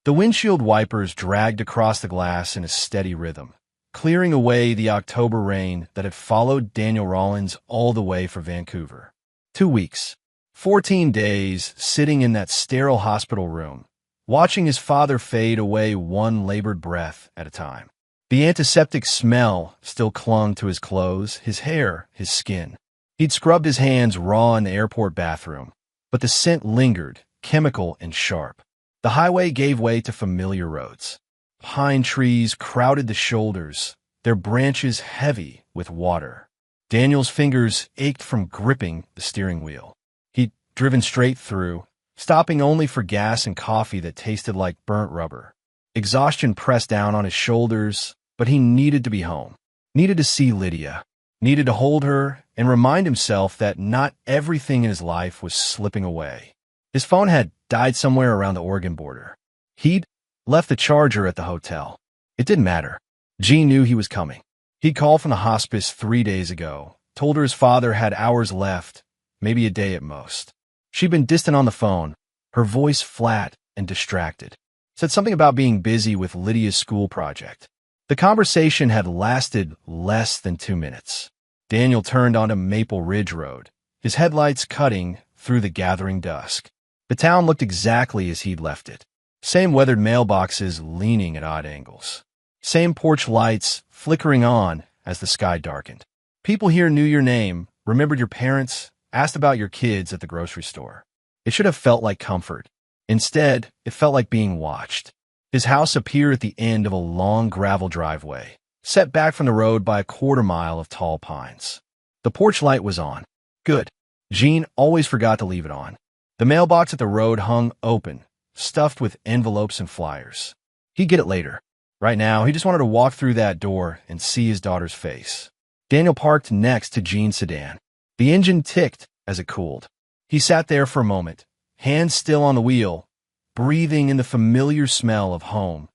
The windshield wipers dragged across the glass in a steady rhythm, clearing away the October rain that had followed Daniel Rollins all the way from Vancouver. 2 weeks, 14 days, sitting in that sterile hospital room, watching his father fade away one labored breath at a time. The antiseptic smell still clung to his clothes, his hair, his skin. He'd scrubbed his hands raw in the airport bathroom, but the scent lingered, chemical and sharp. The highway gave way to familiar roads. Pine trees crowded the shoulders, their branches heavy with water. Daniel's fingers ached from gripping the steering wheel. He'd driven straight through, stopping only for gas and coffee that tasted like burnt rubber. Exhaustion pressed down on his shoulders, but he needed to be home. Needed to see Lydia. Needed to hold her and remind himself that not everything in his life was slipping away. His phone had died somewhere around the Oregon border. He'd left the charger at the hotel. It didn't matter. Jean knew he was coming. He'd called from the hospice 3 days ago, told her his father had hours left, maybe a day at most. She'd been distant on the phone, her voice flat and distracted. Said something about being busy with Lydia's school project. The conversation had lasted less than 2 minutes. Daniel turned onto Maple Ridge Road, his headlights cutting through the gathering dusk. The town looked exactly as he'd left it. Same weathered mailboxes leaning at odd angles. Same porch lights flickering on as the sky darkened. People here knew your name, remembered your parents, asked about your kids at the grocery store. It should have felt like comfort. Instead, it felt like being watched. His house appeared at the end of a long gravel driveway, set back from the road by a quarter-mile of tall pines. The porch light was on. Good. Jean always forgot to leave it on. The mailbox at the road hung open, stuffed with envelopes and flyers. He'd get it later. Right now, he just wanted to walk through that door and see his daughter's face. Daniel parked next to Jean's sedan. The engine ticked as it cooled. He sat there for a moment, hands still on the wheel, breathing in the familiar smell of home.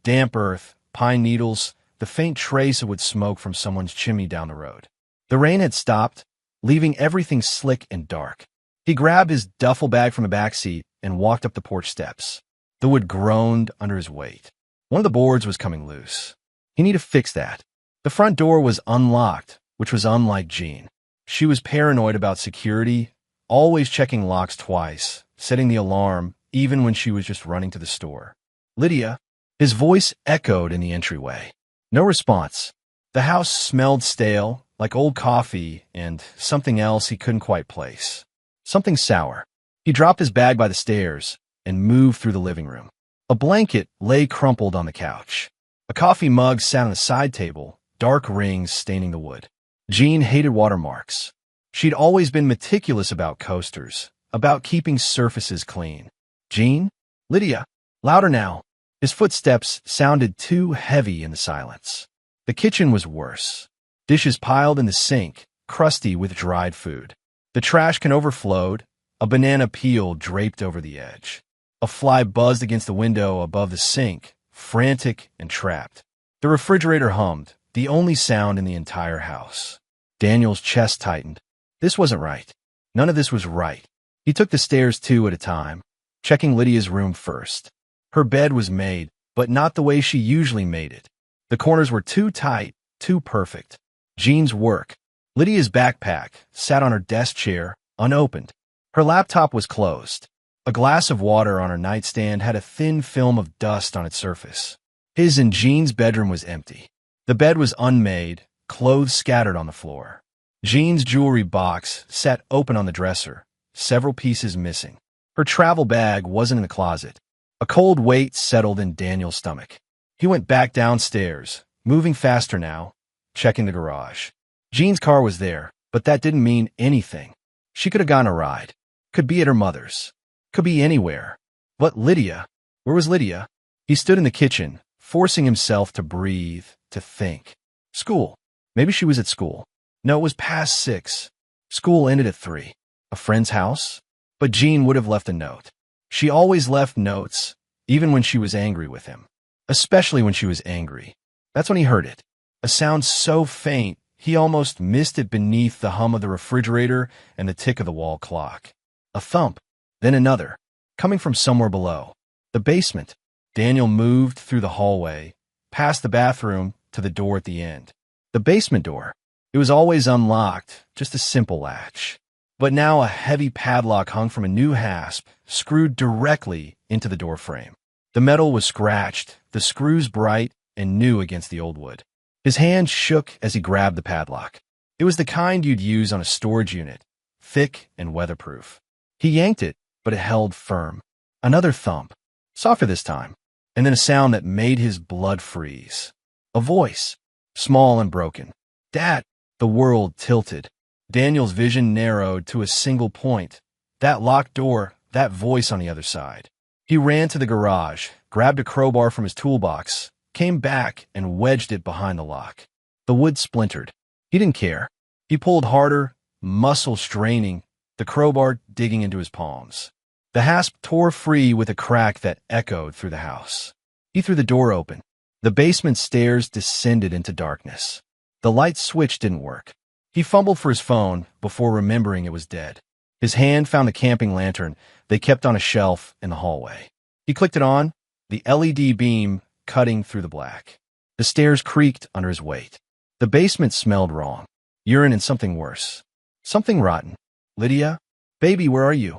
Damp earth, pine needles, the faint trace of wood smoke from someone's chimney down the road. The rain had stopped, leaving everything slick and dark. He grabbed his duffel bag from the back seat and walked up the porch steps. The wood groaned under his weight. One of the boards was coming loose. He needed to fix that. The front door was unlocked, which was unlike Jean. She was paranoid about security, always checking locks twice, setting the alarm even when she was just running to the store. Lydia, his voice echoed in the entryway. No response. The house smelled stale, like old coffee and something else he couldn't quite place. Something sour. He dropped his bag by the stairs and moved through the living room. A blanket lay crumpled on the couch. A coffee mug sat on the side table, dark rings staining the wood. Jean hated watermarks. She'd always been meticulous about coasters, about keeping surfaces clean. Jean? Lydia? Louder now. His footsteps sounded too heavy in the silence. The kitchen was worse. Dishes piled in the sink, crusty with dried food. The trash can overflowed, a banana peel draped over the edge. A fly buzzed against the window above the sink, frantic and trapped. The refrigerator hummed, the only sound in the entire house. Daniel's chest tightened. This wasn't right. None of this was right. He took the stairs 2 at a time, checking Lydia's room first. Her bed was made, but not the way she usually made it. The corners were too tight, too perfect. Jean's work. Lydia's backpack sat on her desk chair, unopened. Her laptop was closed. A glass of water on her nightstand had a thin film of dust on its surface. His and Jean's bedroom was empty. The bed was unmade, clothes scattered on the floor. Jean's jewelry box sat open on the dresser, several pieces missing. Her travel bag wasn't in the closet. A cold weight settled in Daniel's stomach. He went back downstairs, moving faster now, checking the garage. Jean's car was there, but that didn't mean anything. She could have gone a ride. Could be at her mother's. Could be anywhere. But Lydia? Where was Lydia? He stood in the kitchen, forcing himself to breathe, to think. School. Maybe she was at school. No, it was past 6. School ended at 3. A friend's house? But Jean would have left a note. She always left notes, even when she was angry with him. Especially when she was angry. That's when he heard it. A sound so faint, he almost missed it beneath the hum of the refrigerator and the tick of the wall clock. A thump, then another, coming from somewhere below. The basement. Daniel moved through the hallway, past the bathroom, to the door at the end. The basement door. It was always unlocked, just a simple latch. But now a heavy padlock hung from a new hasp, screwed directly into the door frame. The metal was scratched, the screws bright and new against the old wood. His hand shook as he grabbed the padlock. It was the kind you'd use on a storage unit, thick and weatherproof. He yanked it, but it held firm. Another thump, softer this time, and then a sound that made his blood freeze. A voice, small and broken. "Dad!" The world tilted. Daniel's vision narrowed to a single point. That locked door, that voice on the other side. He ran to the garage, grabbed a crowbar from his toolbox, came back and wedged it behind the lock. The wood splintered. He didn't care. He pulled harder, muscle straining, the crowbar digging into his palms. The hasp tore free with a crack that echoed through the house. He threw the door open. The basement stairs descended into darkness. The light switch didn't work. He fumbled for his phone before remembering it was dead. His hand found the camping lantern they kept on a shelf in the hallway. He clicked it on, the LED beam cutting through the black. The stairs creaked under his weight. The basement smelled wrong. Urine and something worse. Something rotten. "Lydia? Baby, where are you?"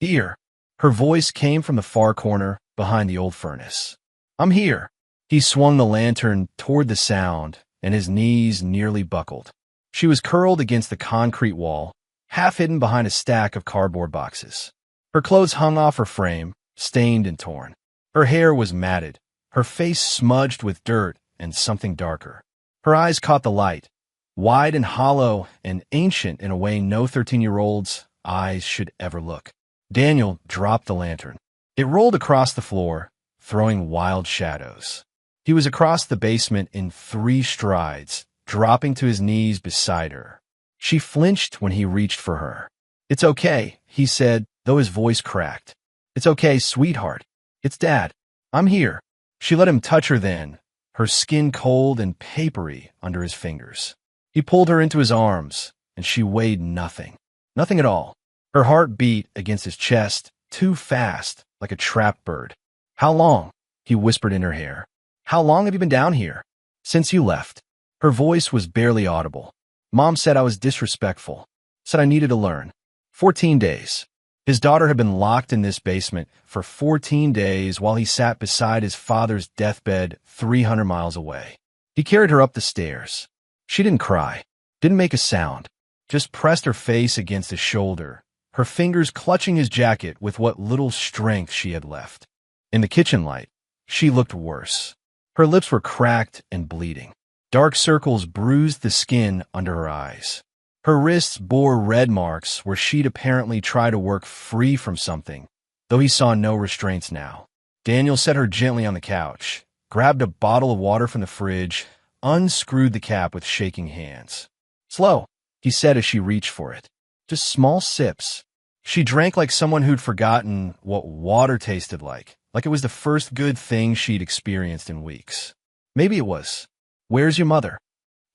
"Here." Her voice came from the far corner behind the old furnace. "I'm here." He swung the lantern toward the sound, and his knees nearly buckled. She was curled against the concrete wall, half hidden behind a stack of cardboard boxes. Her clothes hung off her frame, stained and torn. Her hair was matted, her face smudged with dirt and something darker. Her eyes caught the light, wide and hollow and ancient in a way no 13-year-old's eyes should ever look. Daniel dropped the lantern. It rolled across the floor, throwing wild shadows. He was across the basement in 3 strides, dropping to his knees beside her. She flinched when he reached for her. "It's okay," he said, though his voice cracked. "It's okay, sweetheart. It's Dad. I'm here." She let him touch her then, her skin cold and papery under his fingers. He pulled her into his arms, and she weighed nothing. Nothing at all. Her heart beat against his chest, too fast, like a trapped bird. "How long?" he whispered in her hair. "How long have you been down here?" "Since you left." Her voice was barely audible. "Mom said I was disrespectful. Said I needed to learn." 14 days. His daughter had been locked in this basement for 14 days while he sat beside his father's deathbed 300 miles away. He carried her up the stairs. She didn't cry, didn't make a sound, just pressed her face against his shoulder, her fingers clutching his jacket with what little strength she had left. In the kitchen light, she looked worse. Her lips were cracked and bleeding. Dark circles bruised the skin under her eyes. Her wrists bore red marks where she'd apparently tried to work free from something, though he saw no restraints now. Daniel set her gently on the couch, grabbed a bottle of water from the fridge, unscrewed the cap with shaking hands. "Slow," he said as she reached for it. "Just small sips." She drank like someone who'd forgotten what water tasted like it was the first good thing she'd experienced in weeks. Maybe it was. "Where's your mother?"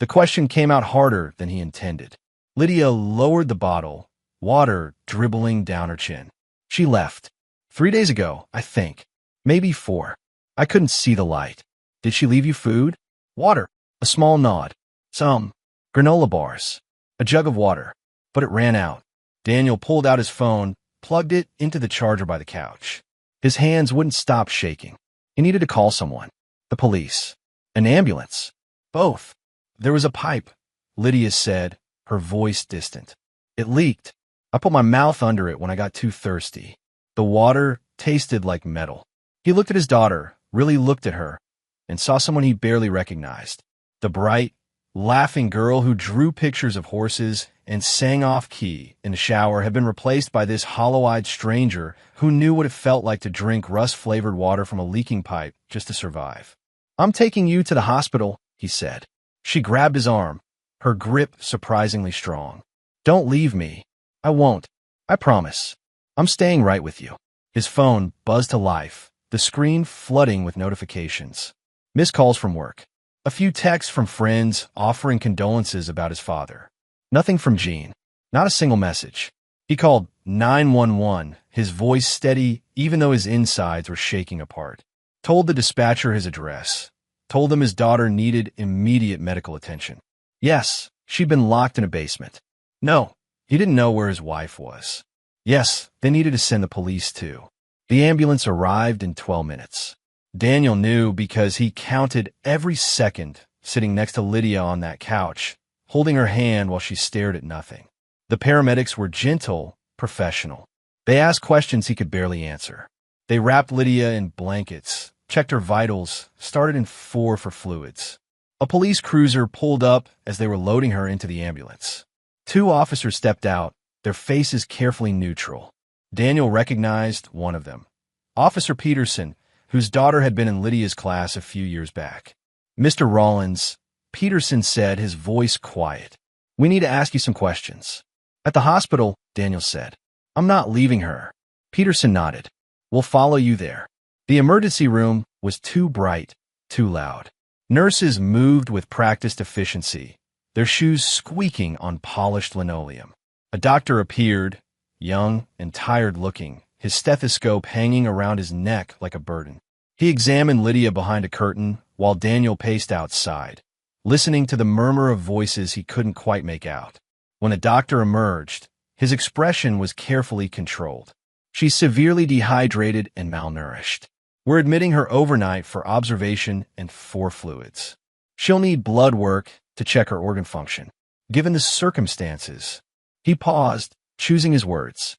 The question came out harder than he intended. Lydia lowered the bottle, water dribbling down her chin. "She left. 3 days ago, I think. Maybe 4. I couldn't see the light." "Did she leave you food?" "Water." A small nod. "Some granola bars. A jug of water." But it ran out. Daniel pulled out his phone, plugged it into the charger by the couch. His hands wouldn't stop shaking. He needed to call someone. The police. An ambulance. Both. "There was a pipe," Lydia said, her voice distant. "It leaked. I put my mouth under it when I got too thirsty. The water tasted like metal." He looked at his daughter, really looked at her, and saw someone he barely recognized. The bright, laughing girl who drew pictures of horses and sang off-key in the shower had been replaced by this hollow-eyed stranger who knew what it felt like to drink rust-flavored water from a leaking pipe just to survive. "I'm taking you to the hospital," he said. She grabbed his arm, her grip surprisingly strong. "Don't leave me." "I won't. I promise. I'm staying right with you." His phone buzzed to life, the screen flooding with notifications. Missed calls from work. A few texts from friends offering condolences about his father. Nothing from Jean. Not a single message. He called 911, his voice steady even though his insides were shaking apart. told the dispatcher his address, told them his daughter needed immediate medical attention. Yes, she'd been locked in a basement. No, he didn't know where his wife was. Yes, they needed to send the police too. The ambulance arrived in 12 minutes. Daniel knew because he counted every second sitting next to Lydia on that couch, holding her hand while she stared at nothing. The paramedics were gentle, professional. They asked questions he could barely answer. They wrapped Lydia in blankets, checked her vitals, started in 4 for fluids. A police cruiser pulled up as they were loading her into the ambulance. 2 officers stepped out, their faces carefully neutral. Daniel recognized one of them, Officer Peterson, whose daughter had been in Lydia's class a few years back. "Mr. Rollins," Peterson said, his voice quiet. "We need to ask you some questions." "At the hospital," Daniel said. "I'm not leaving her." Peterson nodded. "We'll follow you there." The emergency room was too bright, too loud. Nurses moved with practiced efficiency, their shoes squeaking on polished linoleum. A doctor appeared, young and tired-looking, his stethoscope hanging around his neck like a burden. He examined Lydia behind a curtain while Daniel paced outside, listening to the murmur of voices he couldn't quite make out. When the doctor emerged, his expression was carefully controlled. "She's severely dehydrated and malnourished. We're admitting her overnight for observation and 4 fluids. She'll need blood work to check her organ function. Given the circumstances," he paused, choosing his words,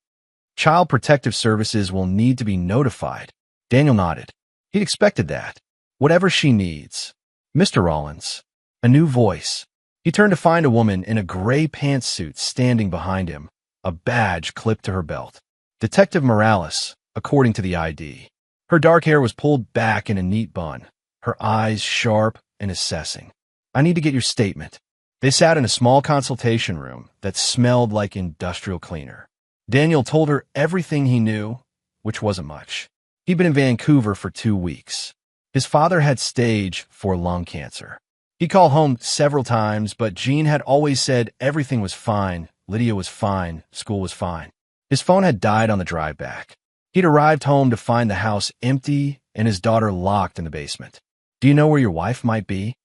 "Child Protective Services will need to be notified." Daniel nodded. He'd expected that. "Whatever she needs." "Mr. Rollins." A new voice. He turned to find a woman in a gray pantsuit standing behind him, a badge clipped to her belt. Detective Morales, according to the ID. Her dark hair was pulled back in a neat bun, her eyes sharp and assessing. "I need to get your statement." They sat in a small consultation room that smelled like industrial cleaner. Daniel told her everything he knew, which wasn't much. He'd been in Vancouver for 2 weeks. His father had stage 4 lung cancer. He called home several times, but Jean had always said everything was fine, Lydia was fine, school was fine. His phone had died on the drive back. He'd arrived home to find the house empty and his daughter locked in the basement. "Do you know where your wife might be?"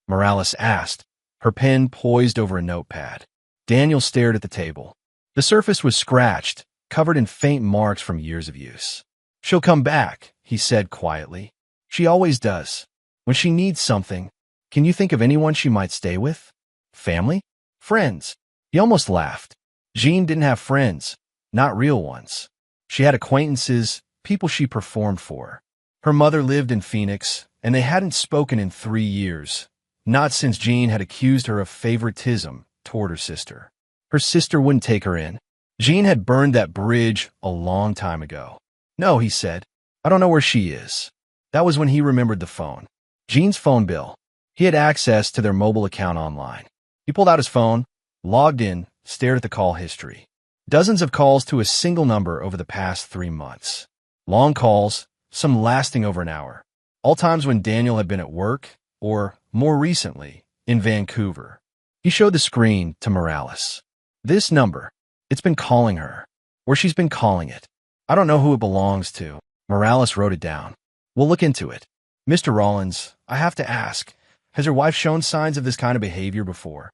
Morales asked, her pen poised over a notepad. Daniel stared at the table. The surface was scratched, covered in faint marks from years of use. "She'll come back," he said quietly. "She always does. When she needs something. Can you think of anyone she might stay with? Family? Friends?" He almost laughed. Jean didn't have friends, not real ones. She had acquaintances, people she performed for. Her mother lived in Phoenix, and they hadn't spoken in 3 years, not since Jean had accused her of favoritism toward her sister. Her sister wouldn't take her in. Jean had burned that bridge a long time ago. "No," he said. "I don't know where she is." That was when he remembered the phone. Jean's phone bill. He had access to their mobile account online. He pulled out his phone, logged in, stared at the call history. Dozens of calls to a single number over the past 3 months. Long calls, some lasting over an hour. All times when Daniel had been at work, or, more recently, in Vancouver. He showed the screen to Morales. "This number, it's been calling her, or she's been calling it. I don't know who it belongs to." Morales wrote it down. "We'll look into it. Mr. Rollins, I have to ask, has your wife shown signs of this kind of behavior before?"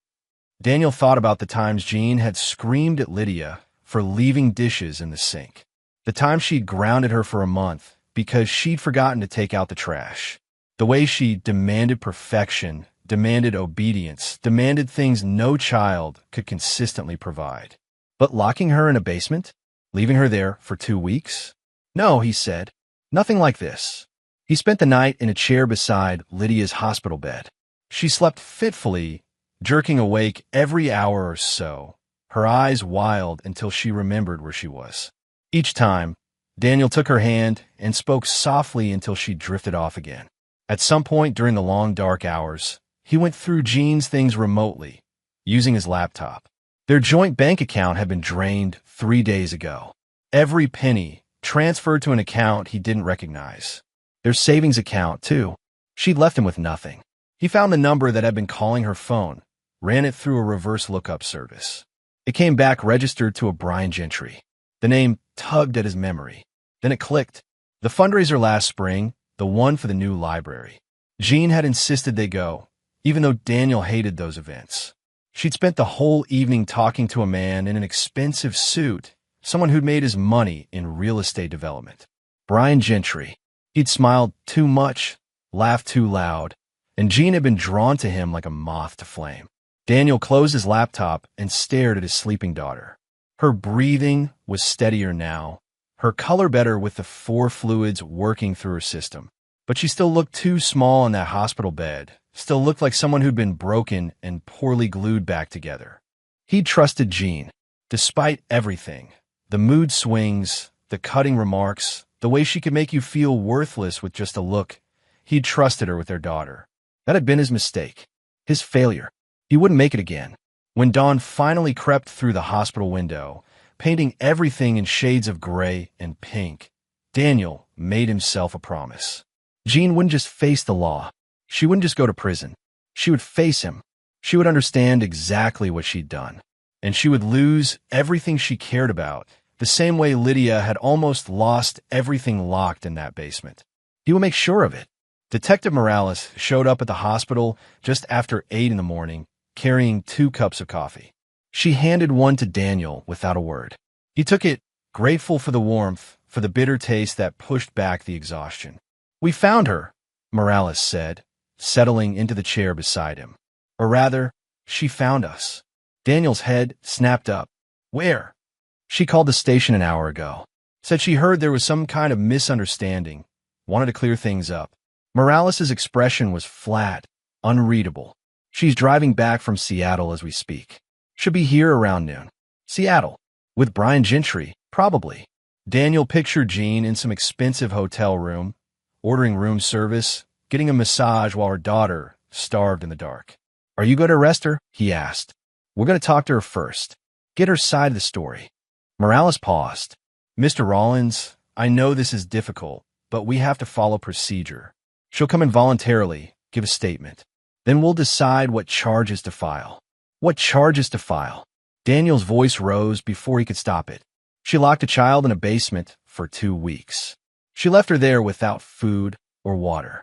Daniel thought about the times Jean had screamed at Lydia for leaving dishes in the sink. The time she'd grounded her for a month because she'd forgotten to take out the trash. The way she demanded perfection, demanded obedience, demanded things no child could consistently provide. But locking her in a basement? Leaving her there for 2 weeks? "No," he said. "Nothing like this." He spent the night in a chair beside Lydia's hospital bed. She slept fitfully, jerking awake every hour or so, her eyes wild until she remembered where she was. Each time, Daniel took her hand and spoke softly until she drifted off again. At some point during the long dark hours, he went through Jean's things remotely, using his laptop. Their joint bank account had been drained 3 days ago. Every penny transferred to an account he didn't recognize. Their savings account, too. She'd left him with nothing. He found the number that had been calling her phone, ran it through a reverse lookup service. It came back registered to a Brian Gentry. The name tugged at his memory. Then it clicked. The fundraiser last spring, the one for the new library. Jean had insisted they go, even though Daniel hated those events. She'd spent the whole evening talking to a man in an expensive suit, someone who'd made his money in real estate development. Brian Gentry. He'd smiled too much, laughed too loud, and Jean had been drawn to him like a moth to flame. Daniel closed his laptop and stared at his sleeping daughter. Her breathing was steadier now, her color better with the 4 fluids working through her system. But she still looked too small in that hospital bed, still looked like someone who'd been broken and poorly glued back together. He'd trusted Jean, despite everything. The mood swings, the cutting remarks, the way she could make you feel worthless with just a look. He'd trusted her with their daughter. That had been his mistake, his failure. He wouldn't make it again. When dawn finally crept through the hospital window, painting everything in shades of gray and pink, Daniel made himself a promise. Jean wouldn't just face the law. She wouldn't just go to prison. She would face him. She would understand exactly what she'd done. And she would lose everything she cared about, the same way Lydia had almost lost everything locked in that basement. He would make sure of it. Detective Morales showed up at the hospital just after 8 in the morning, carrying 2 cups of coffee. She handed one to Daniel without a word. He took it, grateful for the warmth, for the bitter taste that pushed back the exhaustion. "We found her," Morales said, settling into the chair beside him. Or rather, she found us. Daniel's head snapped up. "Where?" "She called the station an hour ago. Said she heard there was some kind of misunderstanding. Wanted to clear things up." Morales' expression was flat, unreadable. "She's driving back from Seattle as we speak. Should be here around noon." Seattle. With Brian Gentry, probably. Daniel pictured Jean in some expensive hotel room, ordering room service, getting a massage while her daughter starved in the dark. "Are you going to arrest her?" he asked. "We're going to talk to her first. Get her side of the story." Morales paused. "Mr. Rollins, I know this is difficult, but we have to follow procedure. She'll come in voluntarily, give a statement. Then we'll decide what charges to file." "What charges to file?" Daniel's voice rose before he could stop it. "She locked a child in a basement for 2 weeks. She left her there without food or water.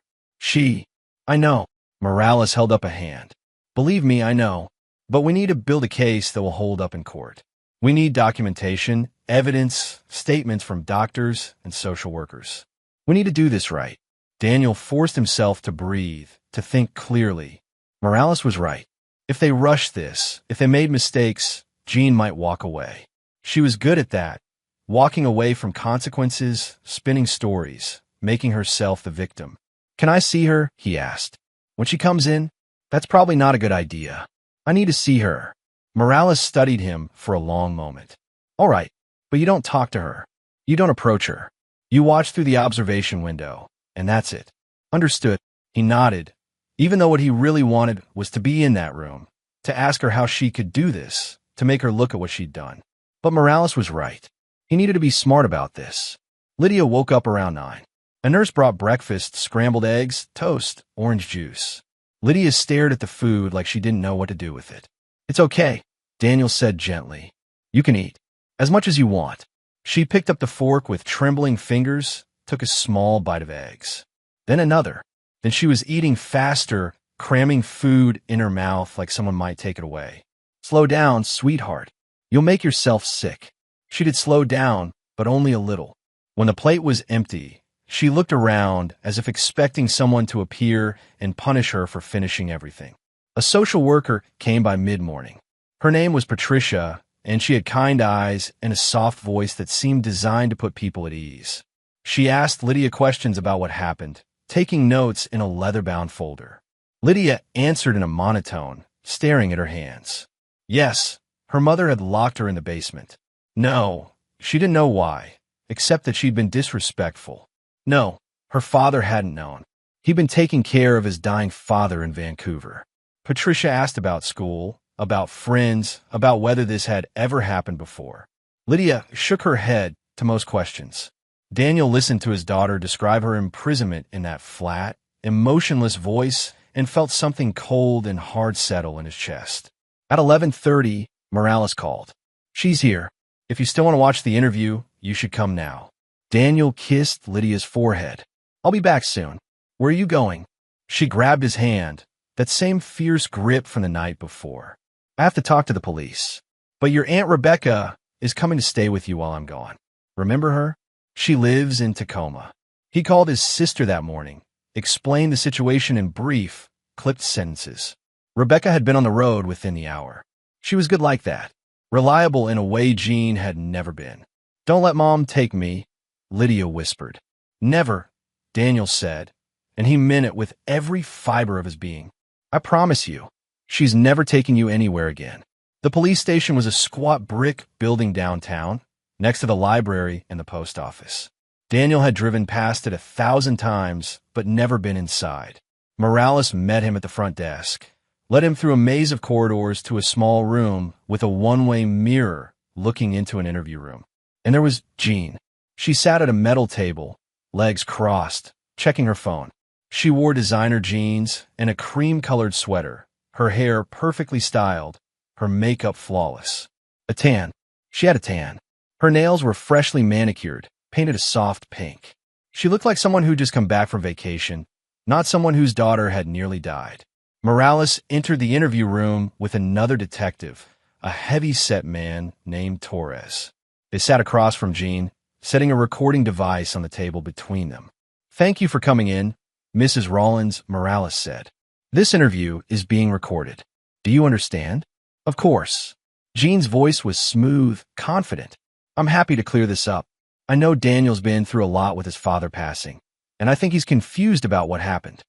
I know." Morales held up a hand. "Believe me, I know. But we need to build a case that will hold up in court. We need documentation, evidence, statements from doctors and social workers. We need to do this right." Daniel forced himself to breathe, to think clearly. Morales was right. If they rushed this, if they made mistakes, Jean might walk away. She was good at that, walking away from consequences, spinning stories, making herself the victim. "Can I see her?" he asked. "When she comes in?" "That's probably not a good idea. I need to see her." Morales studied him for a long moment. "All right, but you don't talk to her. You don't approach her. You watch through the observation window, and that's it." "Understood." He nodded, even though what he really wanted was to be in that room, to ask her how she could do this, to make her look at what she'd done. But Morales was right. He needed to be smart about this. Lydia woke up around 9. A nurse brought breakfast, scrambled eggs, toast, orange juice. Lydia stared at the food like she didn't know what to do with it. "It's okay," Daniel said gently. "You can eat. As much as you want." She picked up the fork with trembling fingers, took a small bite of eggs. Then another. Then she was eating faster, cramming food in her mouth like someone might take it away. "Slow down, sweetheart. You'll make yourself sick." She did slow down, but only a little. When the plate was empty, she looked around as if expecting someone to appear and punish her for finishing everything. A social worker came by mid-morning. Her name was Patricia, and she had kind eyes and a soft voice that seemed designed to put people at ease. She asked Lydia questions about what happened, taking notes in a leather-bound folder. Lydia answered in a monotone, staring at her hands. Yes, her mother had locked her in the basement. No, she didn't know why, except that she'd been disrespectful. No, her father hadn't known. He'd been taking care of his dying father in Vancouver. Patricia asked about school, about friends, about whether this had ever happened before. Lydia shook her head to most questions. Daniel listened to his daughter describe her imprisonment in that flat, emotionless voice and felt something cold and hard settle in his chest. At 11:30, Morales called. "She's here. If you still want to watch the interview, you should come now." Daniel kissed Lydia's forehead. I'll be back soon. Where are you going? She grabbed his hand, that same fierce grip from the night before. I have to talk to the police. But your Aunt Rebecca is coming to stay with you while I'm gone. Remember her? She lives in Tacoma. He called his sister that morning, explained the situation in brief, clipped sentences. Rebecca had been on the road within the hour. She was good like that, reliable in a way Jean had never been. Don't let Mom take me, Lydia whispered. Never, Daniel said, and he meant it with every fiber of his being. I promise you, she's never taking you anywhere again. The police station was a squat brick building downtown, next to the library and the post office. Daniel had driven past it 1,000 times, but never been inside. Morales met him at the front desk, led him through a maze of corridors to a small room with a one-way mirror looking into an interview room. And there was Jean. She sat at a metal table, legs crossed, checking her phone. She wore designer jeans and a cream-colored sweater, her hair perfectly styled, her makeup flawless. A tan. She had a tan. Her nails were freshly manicured, painted a soft pink. She looked like someone who'd just come back from vacation, not someone whose daughter had nearly died. Morales entered the interview room with another detective, a heavy-set man named Torres. They sat across from Jean, setting a recording device on the table between them. Thank you for coming in, Mrs. Rollins, Morales said. This interview is being recorded. Do you understand? Of course. Jean's voice was smooth, confident. I'm happy to clear this up. I know Daniel's been through a lot with his father passing, and I think he's confused about what happened.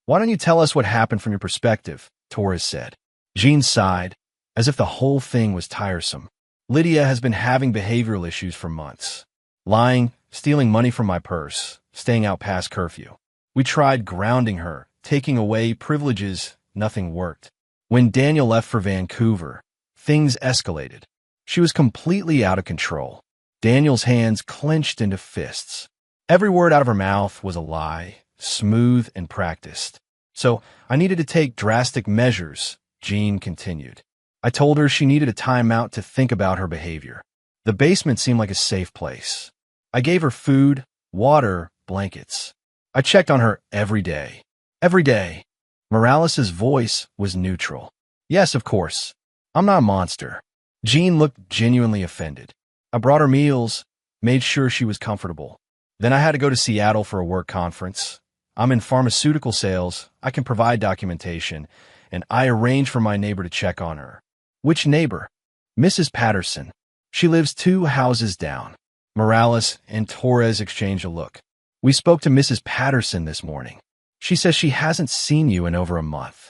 Why don't you tell us what happened from your perspective? Torres said. Jean sighed, as if the whole thing was tiresome. Lydia has been having behavioral issues for months. Lying, stealing money from my purse, staying out past curfew. We tried grounding her, taking away privileges, nothing worked. When Daniel left for Vancouver, things escalated. She was completely out of control. Daniel's hands clenched into fists. Every word out of her mouth was a lie, smooth and practiced. So I needed to take drastic measures, Jean continued. I told her she needed a timeout to think about her behavior. The basement seemed like a safe place. I gave her food, water, blankets. I checked on her every day. Every day. Morales' voice was neutral. Yes, of course. I'm not a monster. Jean looked genuinely offended. I brought her meals, made sure she was comfortable. Then I had to go to Seattle for a work conference. I'm in pharmaceutical sales, I can provide documentation, and I arranged for my neighbor to check on her. Which neighbor? Mrs. Patterson. She lives 2 houses down. Morales and Torres exchanged a look. We spoke to Mrs. Patterson this morning. She says she hasn't seen you in over a month.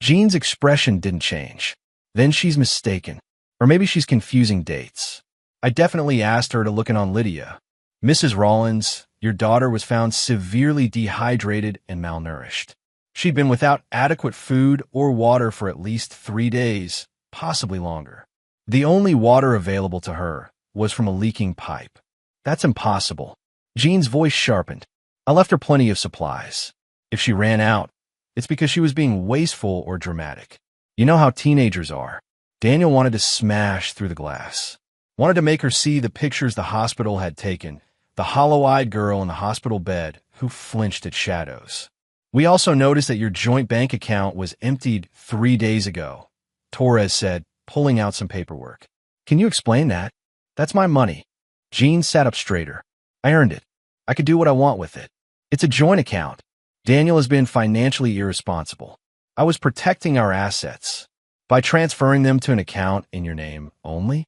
Jean's expression didn't change. Then she's mistaken. Or maybe she's confusing dates. I definitely asked her to look in on Lydia. Mrs. Rollins, your daughter was found severely dehydrated and malnourished. She'd been without adequate food or water for at least 3 days, possibly longer. The only water available to her was from a leaking pipe. That's impossible. Jean's voice sharpened. I left her plenty of supplies. If she ran out, it's because she was being wasteful or dramatic. You know how teenagers are. Daniel wanted to smash through the glass. Wanted to make her see the pictures the hospital had taken, the hollow-eyed girl in the hospital bed who flinched at shadows. We also noticed that your joint bank account was emptied 3 days ago, Torres said, pulling out some paperwork. Can you explain that? That's my money. Jean sat up straighter. I earned it. I could do what I want with it. It's a joint account. Daniel has been financially irresponsible. I was protecting our assets by transferring them to an account in your name only.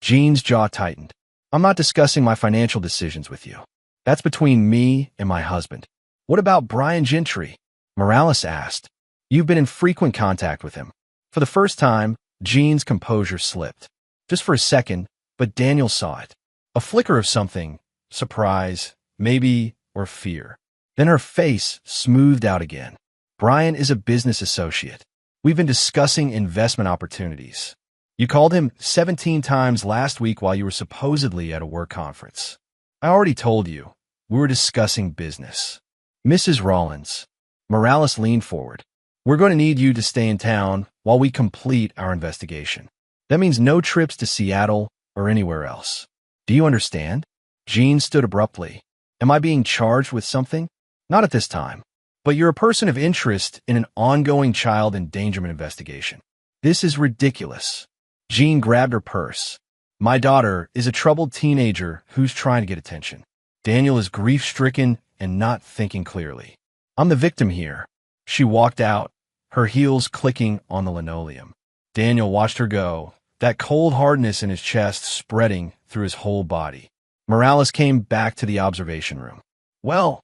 Jean's jaw tightened. I'm not discussing my financial decisions with you. That's between me and my husband. What about Brian Gentry? Morales asked. You've been in frequent contact with him. For the first time, Jean's composure slipped. Just for a second, but Daniel saw it. A flicker of something, surprise, maybe, or fear. Then her face smoothed out again. Brian is a business associate. We've been discussing investment opportunities. You called him 17 times last week while you were supposedly at a work conference. I already told you, we were discussing business. Mrs. Rollins. Morales leaned forward. We're going to need you to stay in town while we complete our investigation. That means no trips to Seattle or anywhere else. Do you understand? Jean stood abruptly. Am I being charged with something? Not at this time. But you're a person of interest in an ongoing child endangerment investigation. This is ridiculous. Jean grabbed her purse. My daughter is a troubled teenager who's trying to get attention. Daniel is grief-stricken and not thinking clearly. I'm the victim here. She walked out, her heels clicking on the linoleum. Daniel watched her go, that cold hardness in his chest spreading through his whole body. Morales came back to the observation room. Well,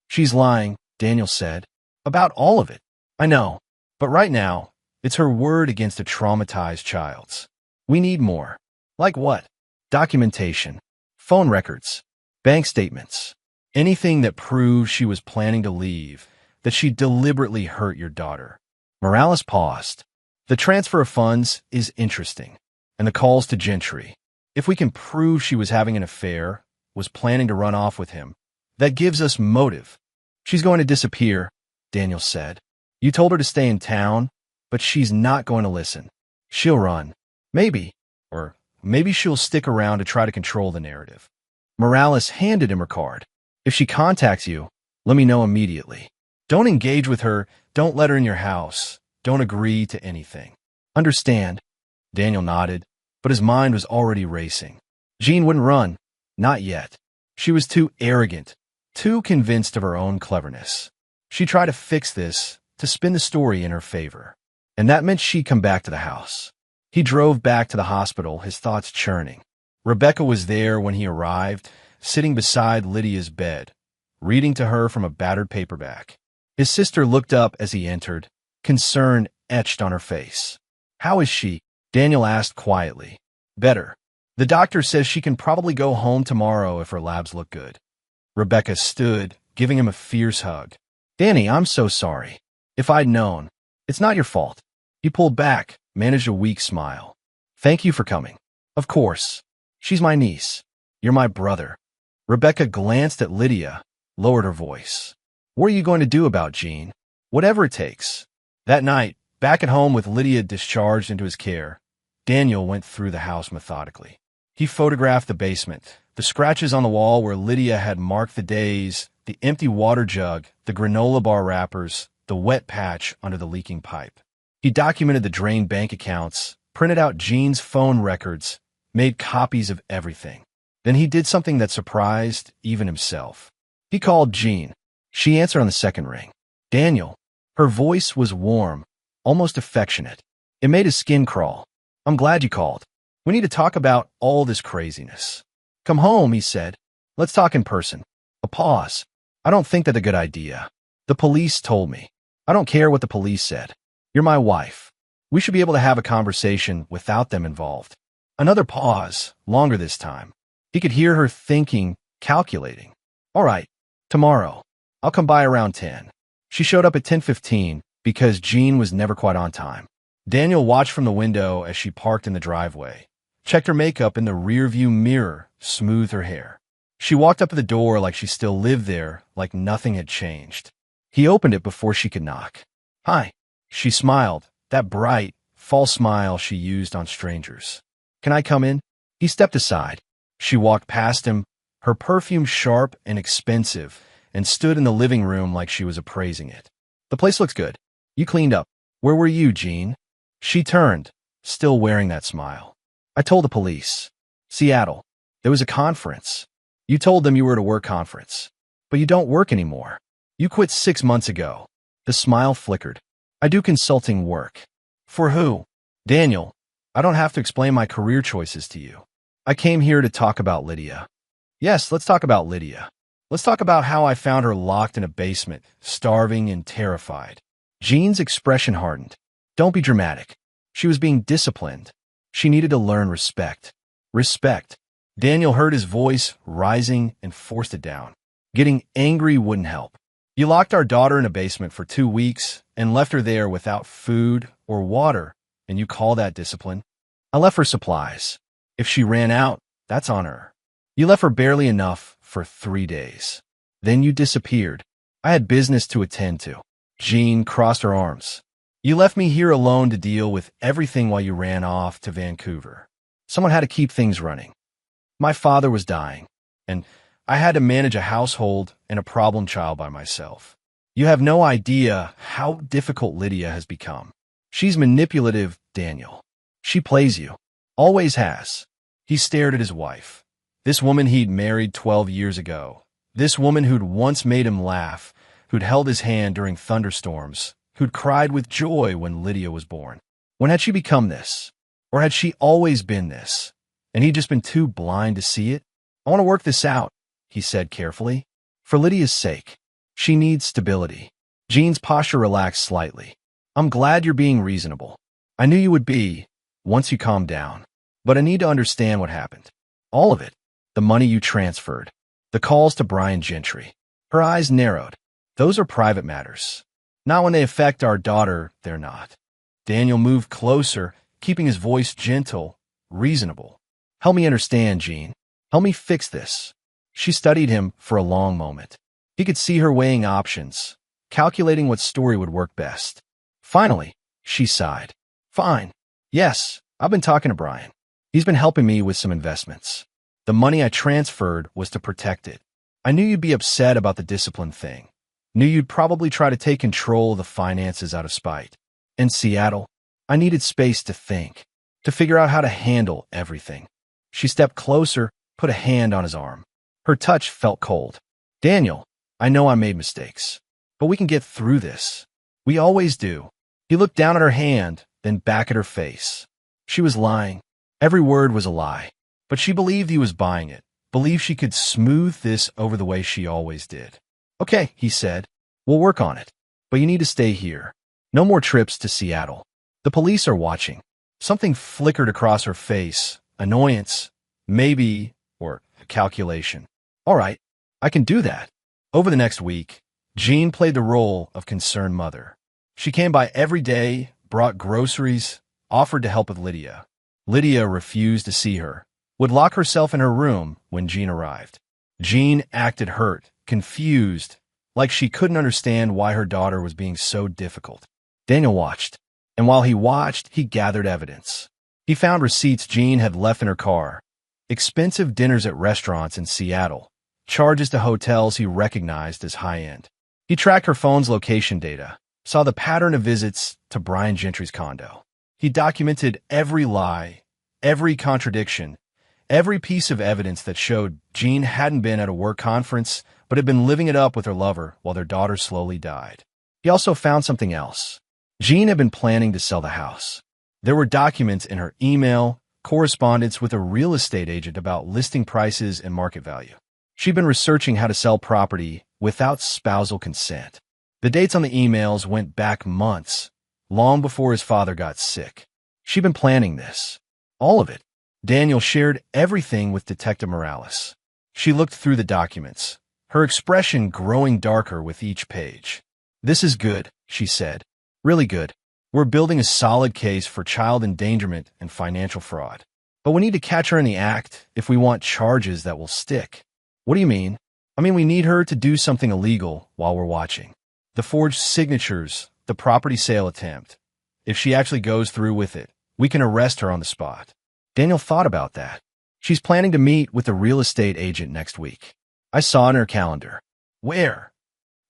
she's lying, Daniel said. About all of it. I know. But right now, it's her word against a traumatized child's. We need more. Like what? Documentation. Phone records. Bank statements. Anything that proves she was planning to leave, that she deliberately hurt your daughter. Morales paused. The transfer of funds is interesting, and the calls to Gentry. If we can prove she was having an affair, was planning to run off with him, that gives us motive. She's going to disappear, Daniel said. You told her to stay in town, but she's not going to listen. She'll run. Maybe. Or maybe she'll stick around to try to control the narrative. Morales handed him her card. If she contacts you, let me know immediately. Don't engage with her. Don't let her in your house. Don't agree to anything. Understand? Daniel nodded, but his mind was already racing. Jean wouldn't run. Not yet. She was too arrogant, too convinced of her own cleverness. She tried to fix this, to spin the story in her favor. And that meant she'd come back to the house. He drove back to the hospital, his thoughts churning. Rebecca was there when he arrived, sitting beside Lydia's bed, reading to her from a battered paperback. His sister looked up as he entered, concern etched on her face. How is she? Daniel asked quietly. Better. The doctor says she can probably go home tomorrow if her labs look good. Rebecca stood, giving him a fierce hug. Danny, I'm so sorry. If I'd known. It's not your fault. He pulled back, managed a weak smile. Thank you for coming. Of course. She's my niece. You're my brother. Rebecca glanced at Lydia, lowered her voice. What are you going to do about Jean? Whatever it takes. That night, back at home with Lydia discharged into his care, Daniel went through the house methodically. He photographed the basement, the scratches on the wall where Lydia had marked the days, the empty water jug, the granola bar wrappers, the wet patch under the leaking pipe. He documented the drained bank accounts, printed out Jean's phone records, made copies of everything. Then he did something that surprised even himself. He called Jean. She answered on the second ring. Daniel. Her voice was warm, almost affectionate. It made his skin crawl. I'm glad you called. We need to talk about all this craziness. Come home, he said. Let's talk in person. A pause. I don't think that's a good idea. The police told me. I don't care what the police said. You're my wife. We should be able to have a conversation without them involved. Another pause, longer this time. He could hear her thinking, calculating. All right, tomorrow. I'll come by around 10. She showed up at 10:15 because Jean was never quite on time. Daniel watched from the window as she parked in the driveway, checked her makeup in the rearview mirror, smoothed her hair. She walked up to the door like she still lived there, like nothing had changed. He opened it before she could knock. Hi. She smiled, that bright, false smile she used on strangers. Can I come in? He stepped aside. She walked past him, her perfume sharp and expensive, and stood in the living room like she was appraising it. The place looks good. You cleaned up. Where were you, Jean? She turned, still wearing that smile. I told the police. Seattle. There was a conference. You told them you were at a work conference. But you don't work anymore. You quit 6 months ago. The smile flickered. I do consulting work. For who? Daniel, I don't have to explain my career choices to you. I came here to talk about Lydia. Yes, let's talk about Lydia. Let's talk about how I found her locked in a basement, starving and terrified. Jean's expression hardened. Don't be dramatic. She was being disciplined. She needed to learn respect. Respect. Daniel heard his voice rising and forced it down. Getting angry wouldn't help. You locked our daughter in a basement for 2 weeks and left her there without food or water, and you call that discipline? I left her supplies. If she ran out, that's on her. You left her barely enough for 3 days. Then you disappeared. I had business to attend to. Jean crossed her arms. You left me here alone to deal with everything while you ran off to Vancouver. Someone had to keep things running. My father was dying, and I had to manage a household and a problem child by myself. You have no idea how difficult Lydia has become. She's manipulative, Daniel. She plays you. Always has. He stared at his wife. This woman he'd married 12 years ago. This woman who'd once made him laugh, who'd held his hand during thunderstorms, who'd cried with joy when Lydia was born. When had she become this? Or had she always been this? And he'd just been too blind to see it? I want to work this out, he said carefully. For Lydia's sake. She needs stability. Jean's posture relaxed slightly. I'm glad you're being reasonable. I knew you would be, once you calmed down. But I need to understand what happened. All of it. The money you transferred. The calls to Brian Gentry. Her eyes narrowed. Those are private matters. Not when they affect our daughter, they're not. Daniel moved closer, keeping his voice gentle, reasonable. Help me understand, Jean. Help me fix this. She studied him for a long moment. He could see her weighing options, calculating what story would work best. Finally, she sighed. Fine. Yes, I've been talking to Brian. He's been helping me with some investments. The money I transferred was to protect it. I knew you'd be upset about the discipline thing. Knew you'd probably try to take control of the finances out of spite. In Seattle, I needed space to think, to figure out how to handle everything. She stepped closer, put a hand on his arm. Her touch felt cold. Daniel, I know I made mistakes, but we can get through this. We always do. He looked down at her hand, then back at her face. She was lying. Every word was a lie. But she believed he was buying it, believed she could smooth this over the way she always did. Okay, he said. We'll work on it. But you need to stay here. No more trips to Seattle. The police are watching. Something flickered across her face. Annoyance. Maybe, or calculation. All right, I can do that. Over the next week, Jean played the role of concerned mother. She came by every day, brought groceries, offered to help with Lydia. Lydia refused to see her, would lock herself in her room when Jean arrived. Jean acted hurt, confused, like she couldn't understand why her daughter was being so difficult. Daniel watched, and while he watched, he gathered evidence. He found receipts Jean had left in her car, expensive dinners at restaurants in Seattle, charges to hotels he recognized as high-end. He tracked her phone's location data, saw the pattern of visits to Brian Gentry's condo. He documented every lie, every contradiction, every piece of evidence that showed Jean hadn't been at a work conference, but had been living it up with her lover while their daughter slowly died. He also found something else. Jean had been planning to sell the house. There were documents in her email, correspondence with a real estate agent about listing prices and market value. She'd been researching how to sell property without spousal consent. The dates on the emails went back months, long before his father got sick. She'd been planning this. All of it. Daniel shared everything with Detective Morales. She looked through the documents, her expression growing darker with each page. This is good, she said. Really good. We're building a solid case for child endangerment and financial fraud. But we need to catch her in the act if we want charges that will stick. What do you mean? I mean, we need her to do something illegal while we're watching. The forged signatures, the property sale attempt. If she actually goes through with it, we can arrest her on the spot. Daniel thought about that. She's planning to meet with a real estate agent next week. I saw in her calendar. Where?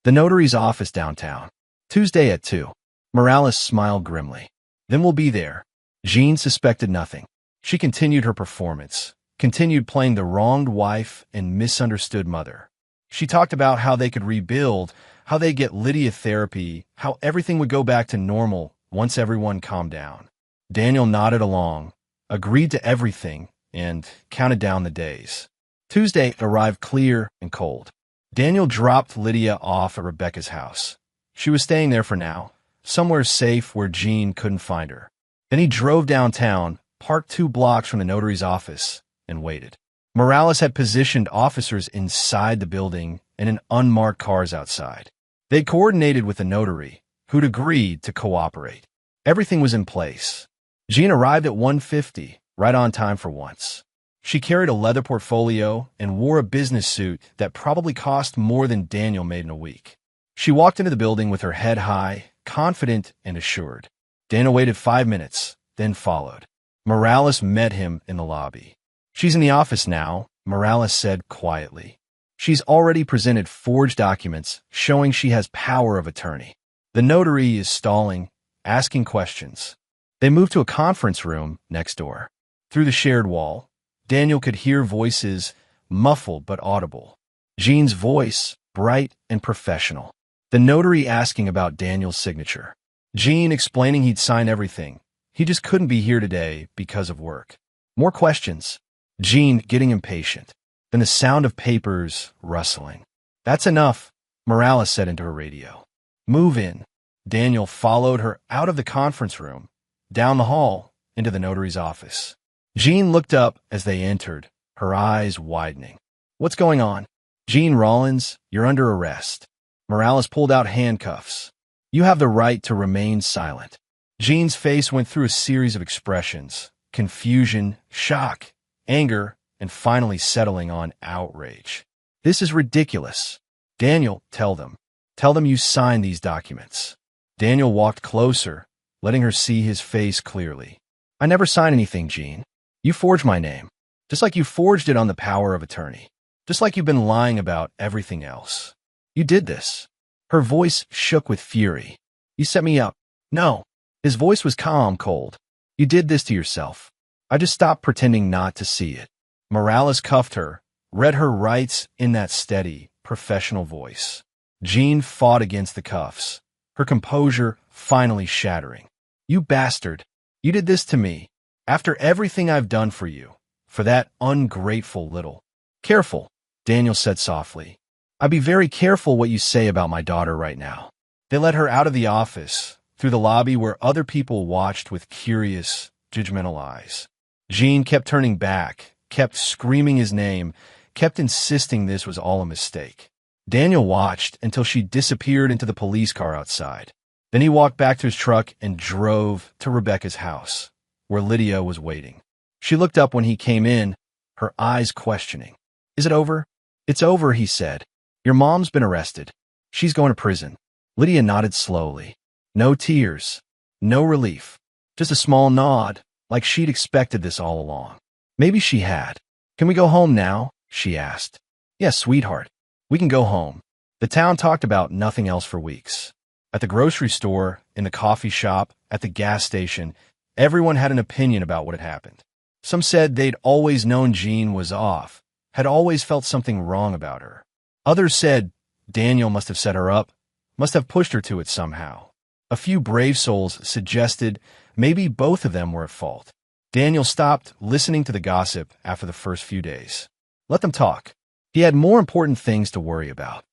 The notary's office downtown. Tuesday at 2. Morales smiled grimly. Then we'll be there. Jean suspected nothing. She continued her performance, continued playing the wronged wife and misunderstood mother. She talked about how they could rebuild, how they'd get Lydia therapy, how everything would go back to normal once everyone calmed down. Daniel nodded along, agreed to everything, and counted down the days. Tuesday arrived clear and cold. Daniel dropped Lydia off at Rebecca's house. She was staying there for now, somewhere safe where Jean couldn't find her. Then he drove downtown, parked 2 blocks from the notary's office, and waited. Morales had positioned officers inside the building and in unmarked cars outside. They'd coordinated with the notary, who'd agreed to cooperate. Everything was in place. Jean arrived at 1:50, right on time for once. She carried a leather portfolio and wore a business suit that probably cost more than Daniel made in a week. She walked into the building with her head high, confident and assured. Daniel waited 5 minutes, then followed. Morales met him in the lobby. She's in the office now, Morales said quietly. She's already presented forged documents showing she has power of attorney. The notary is stalling, asking questions. They move to a conference room next door. Through the shared wall, Daniel could hear voices, muffled but audible. Jean's voice, bright and professional. The notary asking about Daniel's signature. Jean explaining he'd sign everything. He just couldn't be here today because of work. More questions. Jean getting impatient. Then the sound of papers rustling. That's enough, Morales said into her radio. Move in. Daniel followed her out of the conference room, down the hall, into the notary's office. Jean looked up as they entered, her eyes widening. What's going on? Jean Rollins, you're under arrest. Morales pulled out handcuffs. You have the right to remain silent. Jean's face went through a series of expressions: confusion, shock, anger, and finally settling on outrage. This is ridiculous. Daniel, tell them. Tell them you signed these documents. Daniel walked closer, letting her see his face clearly. I never signed anything, Jean. You forged my name, just like you forged it on the power of attorney, just like you've been lying about everything else. You did this. Her voice shook with fury. You set me up. No. His voice was calm, cold. You did this to yourself. I just stopped pretending not to see it. Morales cuffed her, read her rights in that steady, professional voice. Jean fought against the cuffs, her composure finally shattering. You bastard. You did this to me. After everything I've done for you. For that ungrateful little. Careful, Daniel said softly. I'd be very careful what you say about my daughter right now. They led her out of the office, through the lobby where other people watched with curious, judgmental eyes. Jean kept turning back, kept screaming his name, kept insisting this was all a mistake. Daniel watched until she disappeared into the police car outside. Then he walked back to his truck and drove to Rebecca's house, where Lydia was waiting. She looked up when he came in, her eyes questioning. Is it over? It's over, he said. Your mom's been arrested. She's going to prison. Lydia nodded slowly. No tears. No relief. Just a small nod, like she'd expected this all along. Maybe she had. Can we go home now? She asked. Yes, sweetheart. We can go home. The town talked about nothing else for weeks. At the grocery store, in the coffee shop, at the gas station, everyone had an opinion about what had happened. Some said they'd always known Jean was off, had always felt something wrong about her. Others said Daniel must have set her up, must have pushed her to it somehow. A few brave souls suggested maybe both of them were at fault. Daniel stopped listening to the gossip after the first few days. Let them talk. He had more important things to worry about.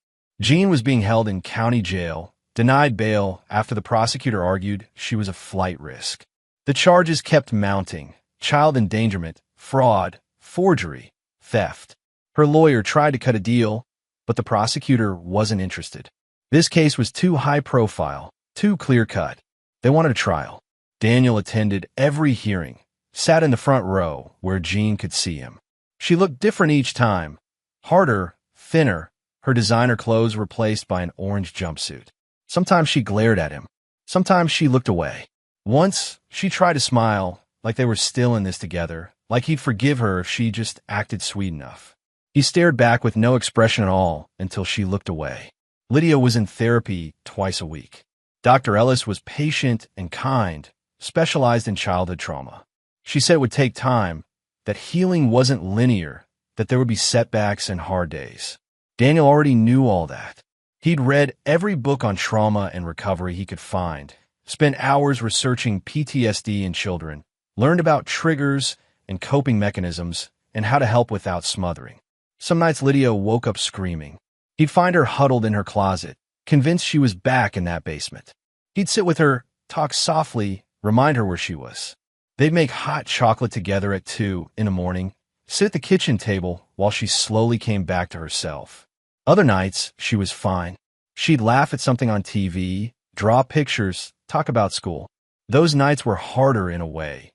Jean was being held in county jail, denied bail after the prosecutor argued she was a flight risk. The charges kept mounting: child endangerment, fraud, forgery, theft. Her lawyer tried to cut a deal, but the prosecutor wasn't interested. This case was too high profile, too clear-cut. They wanted a trial. Daniel attended every hearing, sat in the front row where Jean could see him. She looked different each time, harder, thinner, her designer clothes replaced by an orange jumpsuit. Sometimes she glared at him. Sometimes she looked away. Once, she tried to smile, like they were still in this together, like he'd forgive her if she just acted sweet enough. He stared back with no expression at all until she looked away. Lydia was in therapy twice a week. Dr. Ellis was patient and kind, specialized in childhood trauma. She said it would take time, that healing wasn't linear, that there would be setbacks and hard days. Daniel already knew all that. He'd read every book on trauma and recovery he could find, spent hours researching PTSD in children, learned about triggers and coping mechanisms, and how to help without smothering. Some nights Lydia woke up screaming. He'd find her huddled in her closet, convinced she was back in that basement. He'd sit with her, talk softly, remind her where she was. They'd make hot chocolate together at 2 in the morning, sit at the kitchen table while she slowly came back to herself. Other nights, she was fine. She'd laugh at something on TV, draw pictures, talk about school. Those nights were harder in a way,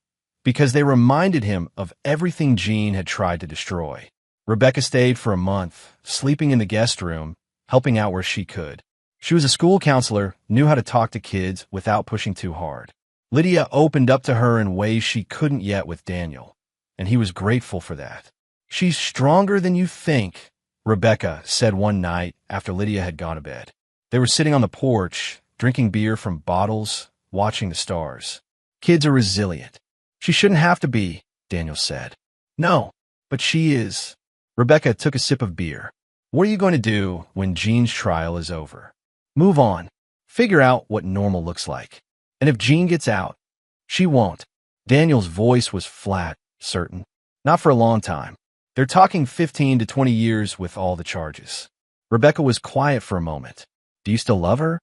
because they reminded him of everything Jean had tried to destroy. Rebecca stayed for a month, sleeping in the guest room, helping out where she could. She was a school counselor, knew how to talk to kids without pushing too hard. Lydia opened up to her in ways she couldn't yet with Daniel, and he was grateful for that. She's stronger than you think, Rebecca said one night after Lydia had gone to bed. They were sitting on the porch, drinking beer from bottles, watching the stars. Kids are resilient. She shouldn't have to be, Daniel said. No, but she is. Rebecca took a sip of beer. What are you going to do when Jean's trial is over? Move on. Figure out what normal looks like. And if Jean gets out, she won't. Daniel's voice was flat, certain. Not for a long time. They're talking 15 to 20 years with all the charges. Rebecca was quiet for a moment. Do you still love her?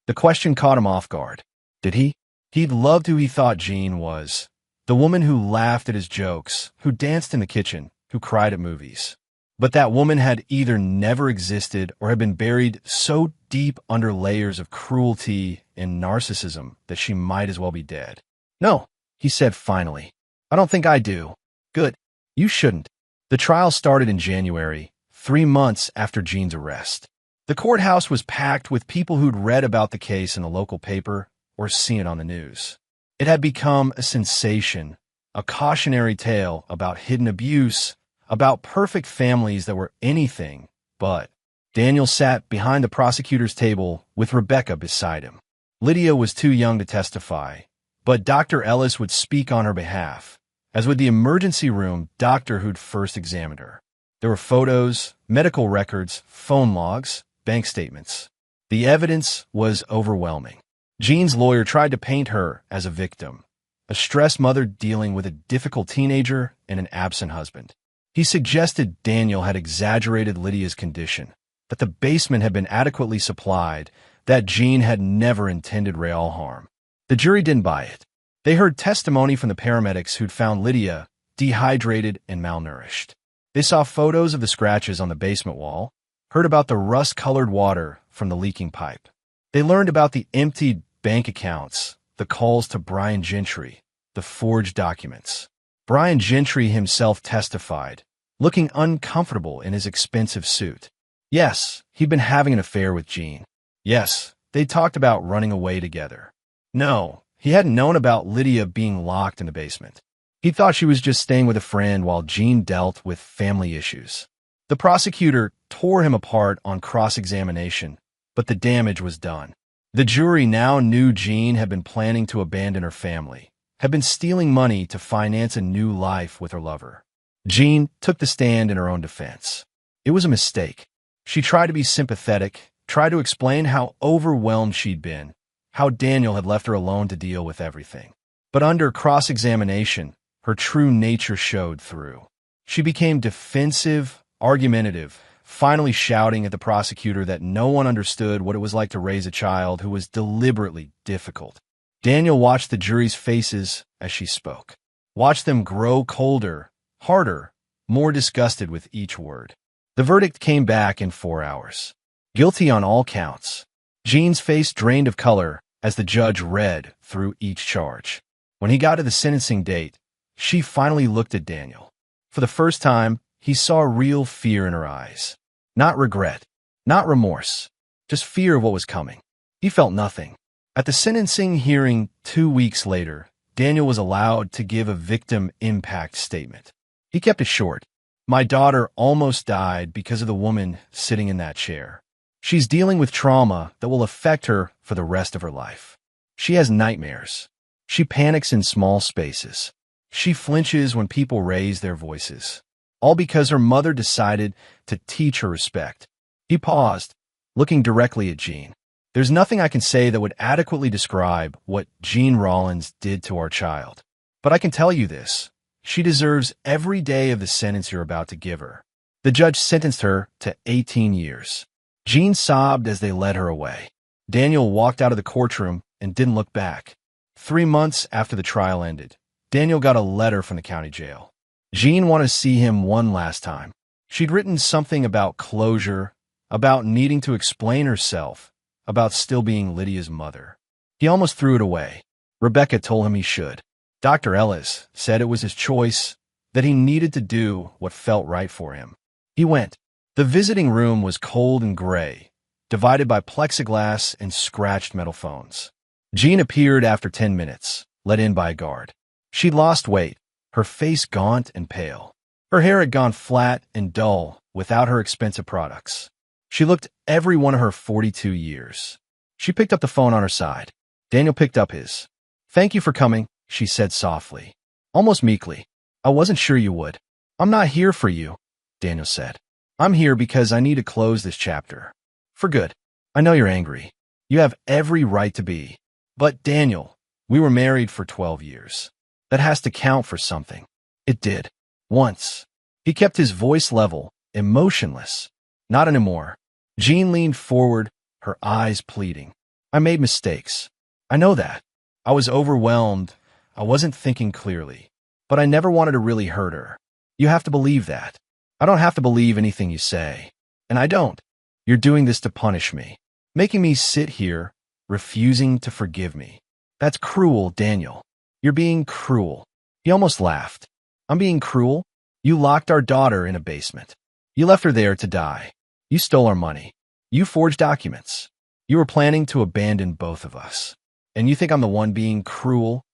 The question caught him off guard. Did he? He'd loved who he thought Jean was. The woman who laughed at his jokes, who danced in the kitchen, who cried at movies. But that woman had either never existed or had been buried so deep under layers of cruelty and narcissism that she might as well be dead. No, he said finally. I don't think I do. Good. You shouldn't. The trial started in January, 3 months after Jean's arrest. The courthouse was packed with people who'd read about the case in the local paper or seen it on the news. It had become a sensation, a cautionary tale about hidden abuse, about perfect families that were anything but. Daniel sat behind the prosecutor's table with Rebecca beside him. Lydia was too young to testify, but Dr. Ellis would speak on her behalf, as would the emergency room doctor who'd first examined her. There were photos, medical records, phone logs, bank statements. The evidence was overwhelming. Jean's lawyer tried to paint her as a victim, a stressed mother dealing with a difficult teenager and an absent husband. He suggested Daniel had exaggerated Lydia's condition, that the basement had been adequately supplied, that Jean had never intended real harm. The jury didn't buy it. They heard testimony from the paramedics who'd found Lydia dehydrated and malnourished. They saw photos of the scratches on the basement wall, heard about the rust-colored water from the leaking pipe. They learned about the emptied bank accounts, the calls to Brian Gentry, the forged documents. Brian Gentry himself testified, looking uncomfortable in his expensive suit. Yes, he'd been having an affair with Jean. Yes, they talked about running away together. No, he hadn't known about Lydia being locked in the basement. He thought she was just staying with a friend while Jean dealt with family issues. The prosecutor tore him apart on cross-examination, but the damage was done. The jury now knew Jean had been planning to abandon her family, had been stealing money to finance a new life with her lover. Jean took the stand in her own defense. It was a mistake. She tried to be sympathetic, tried to explain how overwhelmed she'd been, how Daniel had left her alone to deal with everything. But under cross-examination, her true nature showed through. She became defensive, argumentative, finally shouting at the prosecutor that no one understood what it was like to raise a child who was deliberately difficult. Daniel watched the jury's faces as she spoke, watched them grow colder, harder, more disgusted with each word. The verdict came back in 4 hours. Guilty on all counts. Jean's face drained of color as the judge read through each charge. When he got to the sentencing date, she finally looked at Daniel. For the first time, he saw real fear in her eyes. Not regret, not remorse, just fear of what was coming. He felt nothing. At the sentencing hearing 2 weeks later, Daniel was allowed to give a victim impact statement. He kept it short. My daughter almost died because of the woman sitting in that chair. She's dealing with trauma that will affect her for the rest of her life. She has nightmares. She panics in small spaces. She flinches when people raise their voices. All because her mother decided to teach her respect. He paused, looking directly at Jean. There's nothing I can say that would adequately describe what Jean Rollins did to our child. But I can tell you this. She deserves every day of the sentence you're about to give her. The judge sentenced her to 18 years. Jean sobbed as they led her away. Daniel walked out of the courtroom and didn't look back. 3 months after the trial ended, Daniel got a letter from the county jail. Jean wanted to see him one last time. She'd written something about closure, about needing to explain herself, about still being Lydia's mother. He almost threw it away. Rebecca told him he should. Dr. Ellis said it was his choice, that he needed to do what felt right for him. He went. The visiting room was cold and gray, divided by plexiglass and scratched metal phones. Jean appeared after 10 minutes, let in by a guard. She'd lost weight, her face gaunt and pale. Her hair had gone flat and dull, without her expensive products. She looked every one of her 42 years. She picked up the phone on her side. Daniel picked up his. "Thank you for coming," she said softly, almost meekly. "I wasn't sure you would." "I'm not here for you," Daniel said. "I'm here because I need to close this chapter. For good. I know you're angry. You have every right to be. But, Daniel, we were married for 12 years. That has to count for something." It did. Once. He kept his voice level, emotionless. "Not anymore." Jean leaned forward, her eyes pleading. "I made mistakes. I know that. I was overwhelmed. I wasn't thinking clearly. But I never wanted to really hurt her. You have to believe that. I don't have to believe anything you say. And I don't. You're doing this to punish me, making me sit here, refusing to forgive me. That's cruel, Daniel. You're being cruel." He almost laughed. "I'm being cruel? You locked our daughter in a basement. You left her there to die. You stole our money. You forged documents. You were planning to abandon both of us. And you think I'm the one being cruel?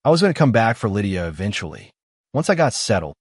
I was going to come back for Lydia eventually. Once I got settled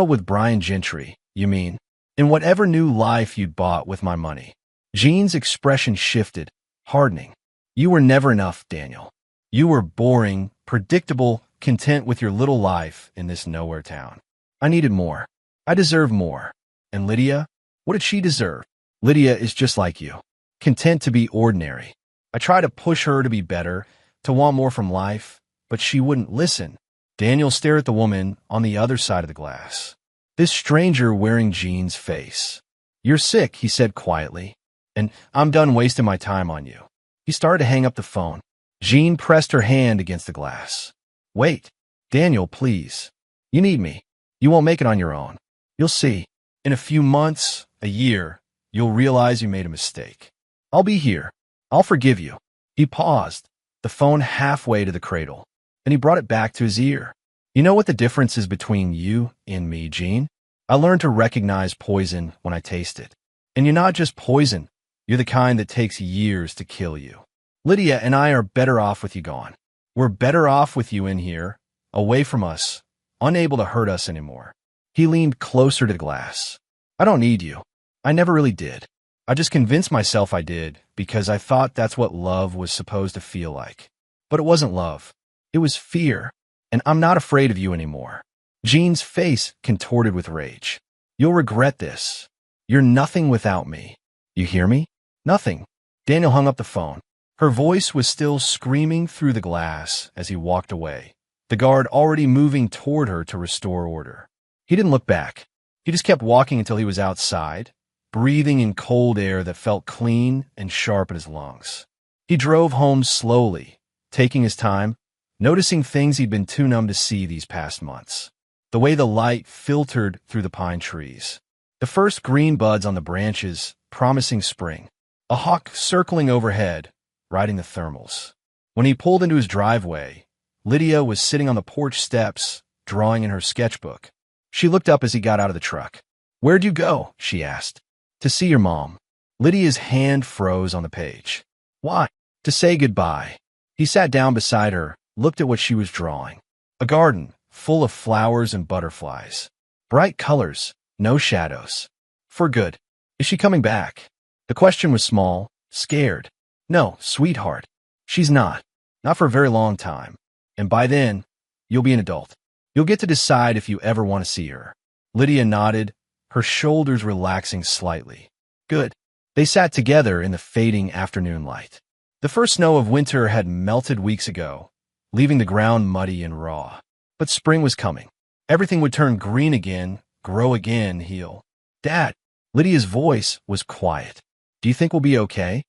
with Brian Gentry, you mean, in whatever new life you'd bought with my money." Jean's expression shifted, hardening. "You were never enough, Daniel. You were boring, predictable, content with your little life in this nowhere town. I needed more. I deserved more. And Lydia? What did she deserve? Lydia is just like you, content to be ordinary. I tried to push her to be better, to want more from life, but she wouldn't listen." Daniel stared at the woman on the other side of the glass. This stranger wearing Jean's face. "You're sick," he said quietly, "and I'm done wasting my time on you." He started to hang up the phone. Jean pressed her hand against the glass. "Wait. Daniel, please. You need me. You won't make it on your own. You'll see. In a few months, a year, you'll realize you made a mistake. I'll be here. I'll forgive you." He paused, the phone halfway to the cradle. Then he brought it back to his ear. "You know what the difference is between you and me, Jean? I learned to recognize poison when I taste it. And you're not just poison. You're the kind that takes years to kill you. Lydia and I are better off with you gone. We're better off with you in here, away from us, unable to hurt us anymore." He leaned closer to the glass. "I don't need you. I never really did. I just convinced myself I did because I thought that's what love was supposed to feel like. But it wasn't love. It was fear. And I'm not afraid of you anymore." Jean's face contorted with rage. "You'll regret this. You're nothing without me. You hear me? Nothing." Daniel hung up the phone. Her voice was still screaming through the glass as he walked away, the guard already moving toward her to restore order. He didn't look back. He just kept walking until he was outside, breathing in cold air that felt clean and sharp in his lungs. He drove home slowly, taking his time, noticing things he'd been too numb to see these past months. The way the light filtered through the pine trees. The first green buds on the branches, promising spring. A hawk circling overhead, riding the thermals. When he pulled into his driveway, Lydia was sitting on the porch steps, drawing in her sketchbook. She looked up as he got out of the truck. "Where'd you go?" she asked. "To see your mom." Lydia's hand froze on the page. "Why?" "To say goodbye." He sat down beside her, looked at what she was drawing. A garden, full of flowers and butterflies. Bright colors, no shadows. For good. "Is she coming back?" The question was small, scared. "No, sweetheart. She's not. Not for a very long time. And by then, you'll be an adult. You'll get to decide if you ever want to see her." Lydia nodded, her shoulders relaxing slightly. "Good." They sat together in the fading afternoon light. The first snow of winter had melted weeks ago, leaving the ground muddy and raw. But spring was coming. Everything would turn green again, grow again, heal. "Dad." Lydia's voice was quiet. "Do you think we'll be okay?"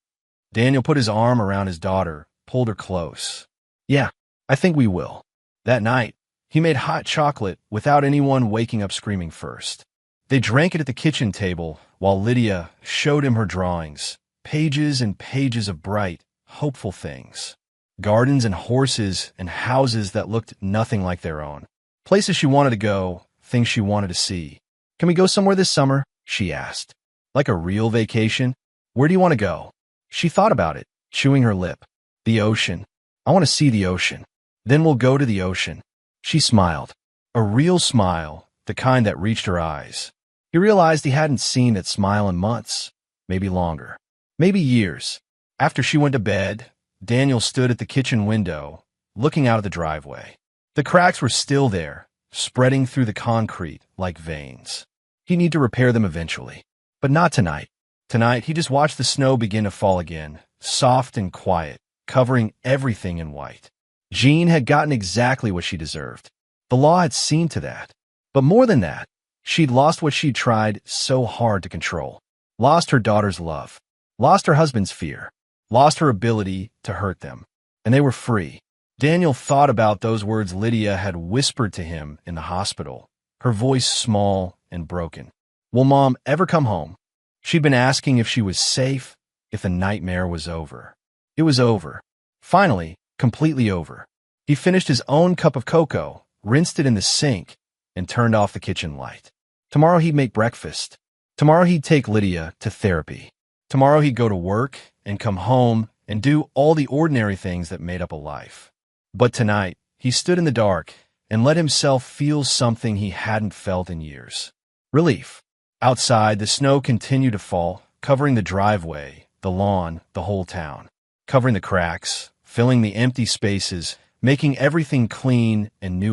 Daniel put his arm around his daughter, pulled her close. "Yeah, I think we will." That night, he made hot chocolate without anyone waking up screaming first. They drank it at the kitchen table while Lydia showed him her drawings, pages and pages of bright, hopeful things. Gardens and horses and houses that looked nothing like their own. Places she wanted to go, things she wanted to see. "Can we go somewhere this summer?" she asked. "Like a real vacation? Where do you want to go?" She thought about it, chewing her lip. "The ocean. I want to see the ocean. Then we'll go to the ocean." She smiled. A real smile, the kind that reached her eyes. He realized he hadn't seen that smile in months, maybe longer, maybe years. After she went to bed, Daniel stood at the kitchen window, looking out at the driveway. The cracks were still there, spreading through the concrete like veins. He'd need to repair them eventually, but not tonight. Tonight, he just watched the snow begin to fall again, soft and quiet, covering everything in white. Jean had gotten exactly what she deserved. The law had seen to that. But more than that, she'd lost what she'd tried so hard to control. Lost her daughter's love. Lost her husband's fear. Lost her ability to hurt them. And they were free. Daniel thought about those words Lydia had whispered to him in the hospital, her voice small and broken. Will Mom ever come home? She'd been asking if she was safe, if the nightmare was over. It was over. Finally, completely over. He finished his own cup of cocoa, rinsed it in the sink, and turned off the kitchen light. Tomorrow he'd make breakfast. Tomorrow he'd take Lydia to therapy. Tomorrow he'd go to work and come home and do all the ordinary things that made up a life. But tonight, he stood in the dark and let himself feel something he hadn't felt in years. Relief. Outside, the snow continued to fall, covering the driveway, the lawn, the whole town. Covering the cracks, filling the empty spaces, making everything clean and new again.